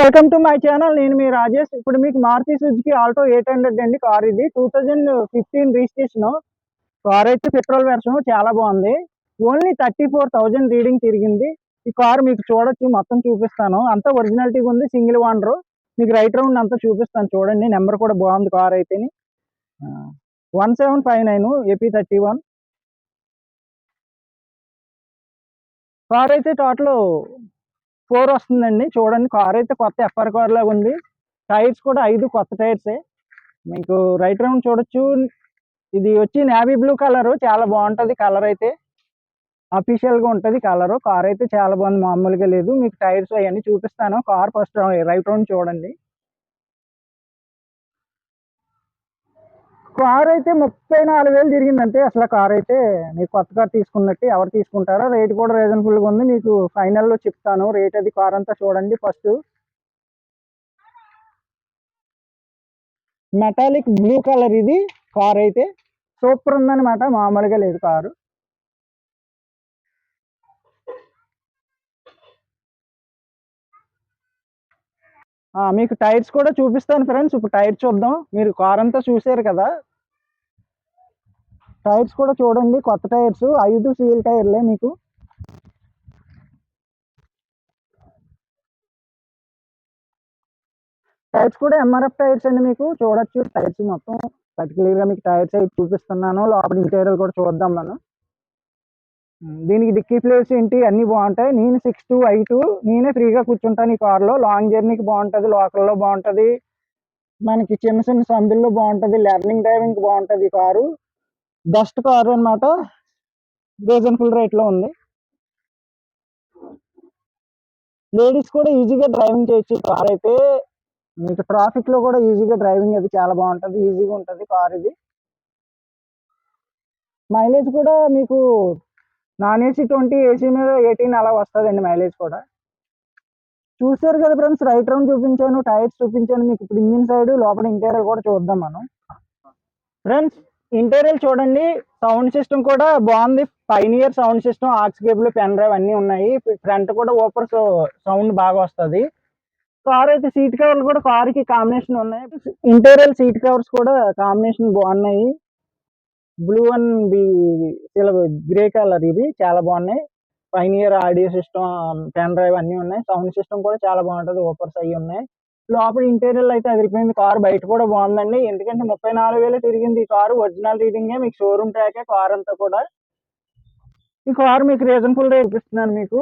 Welcome to my channel. నేను మీ రాజేష్. ఇప్పుడు మీకు మారుతి సుజుకి ఆల్టో 800 అండి కార్. ఇది 2015 రిజిస్ట్రేషన్ కార్. అయితే పెట్రోల్ వెర్షన్ చాలా బాగుంది. ఓన్లీ 34,000 రీడింగ్ తిరిగింది. ఈ కార్ మీకు చూడొచ్చు, మొత్తం చూపిస్తాను. అంతా ఒరిజినాలిటీగా ఉంది, సింగిల్ ఓనర్. మీకు రైట్ రౌండ్ అంతా చూపిస్తాను చూడండి. నెంబర్ కూడా బాగుంది కార్ అయితే. 1759 AP31 కార్ అయితే టోటల్ 4 వస్తుందండి. చూడండి, కార్ అయితే కొత్త ఎఫ్ఆర్ కార్ లాగా ఉంది. టైర్స్ కూడా 5 కొత్త టైర్సే. మీకు రైట్ రౌండ్ చూడొచ్చు. ఇది వచ్చి నేవీ బ్లూ కలర్, చాలా బాగుంటది కలర్ అయితే. అఫీషియల్ గా ఉంటది కలర్. కార్ అయితే చాలా బాగుంది, మామూలుగా లేదు. మీకు టైర్స్ అవన్నీ చూపిస్తాను. కార్ ఫస్ట్ రైట్ రౌండ్ చూడండి. కార్ అయితే 34,000 తిరిగింది అంతే. అసలు కార్ అయితే మీకు కొత్త కార్ తీసుకున్నట్టు. ఎవరు తీసుకుంటారో. రేట్ కూడా రీజనబుల్ గా ఉంది. మీకు ఫైనల్ లో చెప్తాను రేట్. అది కార్ అంతా చూడండి. ఫస్ట్ మెటాలిక్ బ్లూ కలర్ ఇది కార్ అయితే. సూపర్ ఉందన్నమాట, మామూలుగా లేదు కారు. మీకు టైర్స్ కూడా చూపిస్తాను ఫ్రెండ్స్. ఇప్పుడు టైర్స్ చూద్దాం. మీరు కార్ అంతా చూసారు కదా, టైర్స్ కూడా చూడండి. కొత్త టైర్స్ 5 సీల్ టైర్లే. మీకు టైర్స్ కూడా ఎంఆర్ఎఫ్ టైర్స్ అండి. మీకు చూడొచ్చు టైర్స్ మొత్తం పర్టికులర్ గా. మీకు టైర్స్ అయితే చూపిస్తున్నాను. లోపల ఇంటీరియర్ కూడా చూద్దాం మనం. దీనికి డిక్కీ ప్లేస్ ఏంటి అన్ని బాగుంటాయి. నేను 6'2", 5'2", నేనే ఫ్రీగా కూర్చుంటాను ఈ కార్లో. లాంగ్ జర్నీకి బాగుంటుంది, లోకల్లో బాగుంటుంది, మనకి చిన్న చిన్న సందుల్లో బాగుంటుంది, లెర్నింగ్ డ్రైవింగ్ బాగుంటుంది. ఈ కారు బెస్ట్ కారు అనమాట. రీజనబుల్ రేట్ లో ఉంది. లేడీస్ కూడా ఈజీగా డ్రైవింగ్ చేయొచ్చు కార్ అయితే. మీకు ట్రాఫిక్ లో కూడా ఈజీగా డ్రైవింగ్ అది చాలా బాగుంటుంది, ఈజీగా ఉంటుంది కార్ ఇది. మైలేజ్ కూడా మీకు నాన్ ఏసీ 20, ఏసీ మీద 18 అలా వస్తుందండి మైలేజ్ కూడా. చూసారు కదా ఫ్రెండ్స్, రైట్ రౌండ్ చూపించాను, టైర్స్ చూపించాను. మీకు ఇప్పుడు ఇంజిన్ సైడ్, లోపల ఇంటీరియర్ కూడా చూద్దాం మనం. ఫ్రెండ్స్, ఇంటీరియర్ చూడండి. సౌండ్ సిస్టమ్ కూడా బాగుంది. Pioneer sound system, aux cable, pen drive అన్ని ఉన్నాయి. ఫ్రంట్ కూడా ఓపర్ సౌండ్ బాగా వస్తుంది. కార్ అయితే సీట్ కవర్లు కూడా కార్ కి కాంబినేషన్ ఉన్నాయి. ఇంటీరియర్ సీట్ కవర్స్ కూడా కాంబినేషన్ బాగున్నాయి. బ్లూ అండ్ గ్రే కలర్ ఇవి చాలా బాగున్నాయి. Pioneer audio system, pen drive అన్ని ఉన్నాయి. సౌండ్ సిస్టమ్ కూడా చాలా బాగుంటది, ఓపర్స్ అవి ఉన్నాయి. లోపల ఇంటీరియర్ అయితే అదిరిపోయింది. కార్ బయట కూడా బాగుందండి. ఎందుకంటే 34,000 తిరిగింది ఈ కారు. ఒరిజినల్ రీడింగే, మీకు షోరూమ్ ట్రాకే కార్ అంతా కూడా. ఈ కార్ మీకు రీజనబుల్ రేట్ ఇస్తున్నాను మీకు.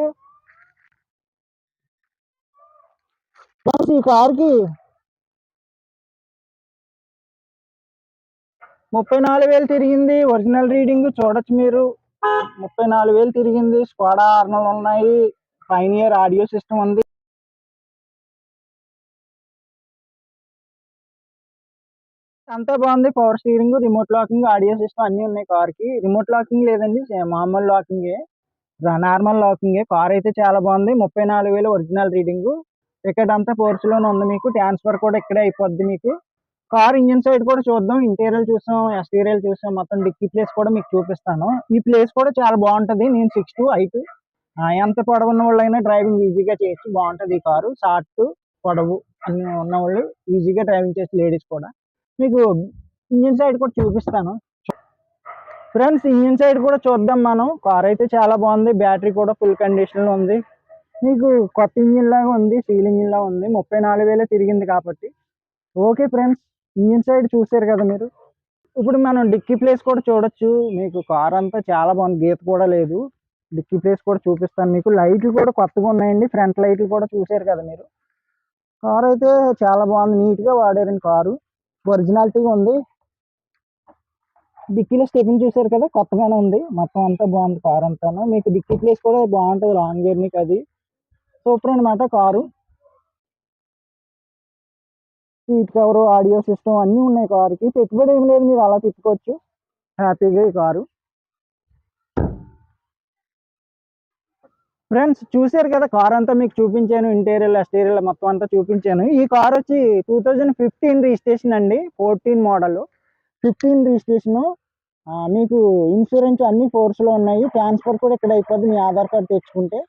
ఈ కార్ కి 34,000 తిరిగింది. ఒరిజినల్ రీడింగ్ చూడొచ్చు మీరు. 34,000 తిరిగింది. స్కోడా ఆర్నల్ ఉన్నాయి. పైనియర్ ఆడియో సిస్టమ్ ఉంది. అంతా బాగుంది. Power steering, remote locking, audio system అన్ని ఉన్నాయి కార్ కి. రిమోట్ లాకింగ్ లేదండి, మామూలు లాకింగే, నార్మల్ లాకింగే. కార్ అయితే చాలా బాగుంది. 34,000 ఒరిజినల్ రీడింగ్. టికెట్ అంతా ఫోర్స్ లోనే ఉంది. మీకు ట్రాన్స్ఫర్ కూడా ఇక్కడే అయిపోద్ది మీకు. కార్ ఇంజిన్ సైడ్ కూడా చూద్దాం. ఇంటీరియర్ చూసాం, ఎక్స్టీరియర్ చూసాం, మొత్తం డిక్కీ ప్లేస్ కూడా మీకు చూపిస్తాను. ఈ ప్లేస్ కూడా చాలా బాగుంటది. నేను 6'2", 5'2", ఎంత పొడవు ఉన్న వాళ్ళైనా డ్రైవింగ్ ఈజీగా చేయొచ్చు. బాగుంటది ఈ కారు. షార్ట్, పొడవు అన్ని ఉన్న వాళ్ళు ఈజీగా డ్రైవింగ్ చేసి, లేడీస్ కూడా. మీకు ఇంజిన్ సైడ్ కూడా చూపిస్తాను ఫ్రెండ్స్. ఇంజిన్ సైడ్ కూడా చూద్దాం మనం. కార్ అయితే చాలా బాగుంది. బ్యాటరీ కూడా ఫుల్ కండిషన్ లో ఉంది. మీకు కొత్త ఇంజిన్ లాగా ఉంది, సీల్ ఇంజిన్ లాగా ఉంది. 34,000 తిరిగింది కాబట్టి. ఓకే ఫ్రెండ్స్, ఇంజిన్ సైడ్ చూసారు కదా మీరు. ఇప్పుడు మనం డిక్కీ ప్లేస్ కూడా చూడొచ్చు. మీకు కార్ అంతా చాలా బాగుంది, గీత కూడా లేదు. డిక్కీ ప్లేస్ కూడా చూపిస్తాను మీకు. లైట్లు కూడా కొత్తగా ఉన్నాయండి. ఫ్రంట్ లైట్లు కూడా చూసారు కదా మీరు. కార్ అయితే చాలా బాగుంది, నీట్ గా వాడారండి కారు. ఒరిజినాలిటీగా ఉంది. డిక్కీలో స్టెపింగ్ చూసారు కదా, కొత్తగానే ఉంది. మొత్తం అంతా బాగుంది కార్ అంతాను. మీకు డిక్కీ ప్లేస్ కూడా బాగుంటుంది లాంగ్ జర్నీకి. అది సూపర్ అనమాట car. Seat cover, audio system అన్ని ఉన్నాయి కారుకి. పెట్టుబడి ఏం లేదు, మీరు అలా తిప్పుకోవచ్చు హ్యాపీగా ఈ కారు. ఫ్రెండ్స్, చూసారు కదా కార్ అంతా మీకు చూపించాను. ఇంటీరియర్, ఎక్స్టీరియర్ మొత్తం అంతా చూపించాను. ఈ కార్ వచ్చి 2015 రిజిస్ట్రేషన్ అండి. 14 మోడల్, 15 రిజిస్ట్రేషన్. మీకు ఇన్సూరెన్స్ అన్ని ఫోర్స్ లో ఉన్నాయి. ట్రాన్స్ఫర్ కూడా ఇక్కడ అయిపోద్ది మీ ఆధార్ కార్డు తెచ్చుకుంటే.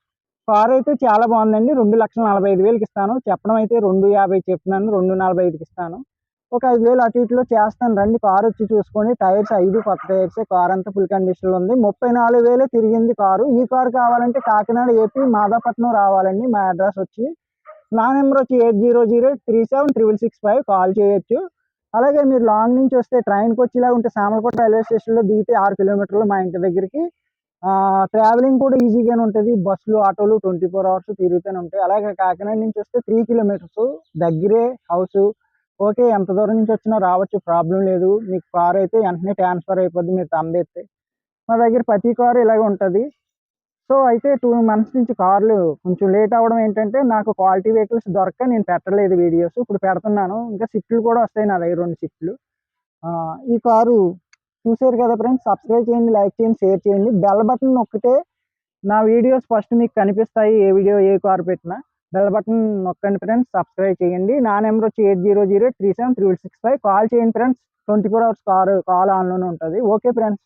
కార్ అయితే చాలా బాగుందండి. 2,45,000కి ఇస్తాను. చెప్పడం అయితే 2,50 చెప్తున్నాను. 2,45కి ఇస్తాను. ఒక 5,000 అటు ఇటులో చేస్తాను రండి. కార్ వచ్చి చూసుకోండి. టైర్స్ 5 కొత్త టైర్సే. కార్ అంతా ఫుల్ కండిషన్లో ఉంది. 34,000 తిరిగింది కారు. ఈ కారు కావాలంటే కాకినాడ ఏపీ మాదాపట్నం రావాలండి. మా అడ్రస్ వచ్చి నా నెంబర్ వచ్చి 8003736665 కాల్ చేయొచ్చు. అలాగే మీరు లాంగ్ నుంచి వస్తే ట్రైన్కి వచ్చేలా ఉంటే సామర్లకోట రైల్వే స్టేషన్లో దిగితే 6 కిలోమీటర్లు మా ఇంటి దగ్గరికి. ట్రావెలింగ్ కూడా ఈజీగానే ఉంటుంది. బస్సులు ఆటోలు 24 అవర్స్ తిరుగుతూనే ఉంటాయి. అలాగే కాకినాడ నుంచి వస్తే 3 కిలోమీటర్స్ దగ్గరే హౌస్. ఓకే, ఎంత దూరం నుంచి వచ్చినా రావచ్చు, ప్రాబ్లం లేదు. మీకు కార్ అయితే వెంటనే ట్రాన్స్ఫర్ అయిపోద్ది మీరు తంబెత్తే. మా దగ్గర ప్రతి కారు ఇలాగే ఉంటుంది. సో అయితే 2 మంత్స్ నుంచి కార్లు కొంచెం లేట్ అవ్వడం ఏంటంటే నాకు క్వాలిటీ వెహికల్స్ దొరక్క నేను పెట్టలేదు వీడియోస్. ఇప్పుడు పెడుతున్నాను. ఇంకా షిఫ్ట్లు కూడా వస్తాయి నా దగ్గర 2 షిఫ్ట్లు. ఈ కారు చూసారు కదా ఫ్రెండ్స్. సబ్స్క్రైబ్ చేయండి, లైక్ చేయండి, షేర్ చేయండి. బెల్ బటన్ నొక్కితే నా వీడియోస్ ఫస్ట్ మీకు కనిపిస్తాయి. ఏ వీడియో ఏ కారు పెట్టినా బెల్ బటన్ నొక్కండి ఫ్రెండ్స్. సబ్స్క్రైబ్ చేయండి. నా నెంబర్ వచ్చి 8003736665 కాల్ చేయండి ఫ్రెండ్స్. 24 అవర్స్ కాల్ ఆన్లోనే ఉంటుంది. Okay friends.